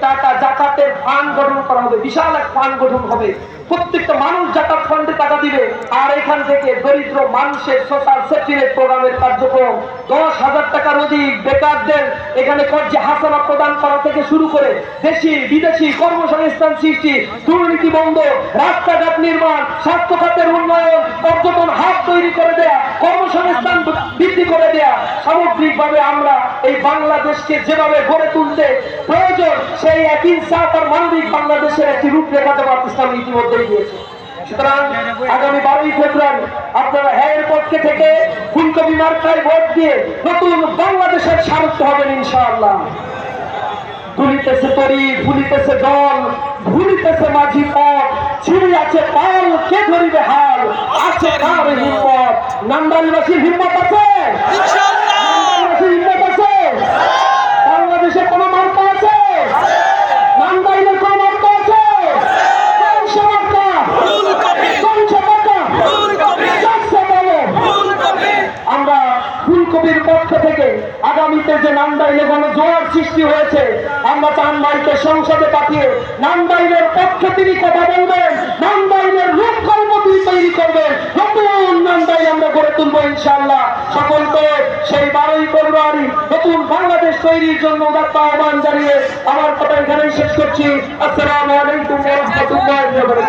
টাকা জাকাতের ফান্ড গঠন করা হবে, বিশাল এক ফান্ড গঠন হবে, প্রত্যেকটা মানুষ জাকাত ফান্ডে টাকা দিবে। আর এখান থেকে দরিদ্র মানুষের সোশ্যাল সেফটি নেট প্রোগ্রামের কার্যক্রম 10,000 টাকার অধিক বেকারদের এখানে কর্জে হাসানা প্রদান করা থেকে শুরু করে দেশি বিদেশি কর্মসংস্থান সৃষ্টি, দুর্নীতি বন্ধ, রাস্তাঘাট নির্মাণ, স্বাস্থ্য খাতের উন্নয়ন, পর্যটন হাব তৈরি করে দেয়া, কর্মসংস্থান বৃদ্ধি করে দেয়া, সামগ্রিকভাবে আমরা এই বাংলাদেশকে যেভাবে গড়ে তুলতে প্রয়োজন সেই এক ইনসাফ আর মানবিক বাংলাদেশের একটি রূপরেখা জামাত ইসলামী ইতিমধ্যেই দিয়েছে। সুতরাং আগামী 12ই ফেব্রুয়ারি আপনারা হ্যাঁ পক্ষে থেকে ফুলকপি মার্কায় ভোট দিয়ে নতুন বাংলাদেশের সারথ্য হবেন ইনশাআল্লাহ। দুলিতেছে তরি, ফুলিতেছে দল, ভুলিতেছে মাঝি পথ, ছিঁড়ি আছে পাল, কে ধরিবে হাল, আছে কার হিম্মত? নান্দাইলবাসীর হিম্মত আছে? নান্দাইলবাসীর হিম্মত আছে? বাংলাদেশে কোনো মার্কা আছে? নান্দাইলের কোনো মার্কা আছে? আমরা ফুলকপির পক্ষ থেকে আগামীতে যে নান্দাইলে গণজোয়ার সৃষ্টি হয়েছে, আমরা চাঁদমাইকে সংসদে পাঠিয়ে নান্দাইলের পক্ষে তিনি কথা বলবেন, নান্দাইলের রূপকল্প তিনি তৈরি করবেন, নতুন নান্দাইল আমরা গড়ে তুলবো ইনশাআল্লাহ। সকলকে সেই 12ই ফেব্রুয়ারি নতুন বাংলাদেশ তৈরির জন্য উদাত্ত আহ্বান জানিয়ে আমার কথা এখানেই শেষ করছি। আসসালামু আলাইকুম ওয়া রাহমাতুল্লাহি ওয়া বারাকাতুহু।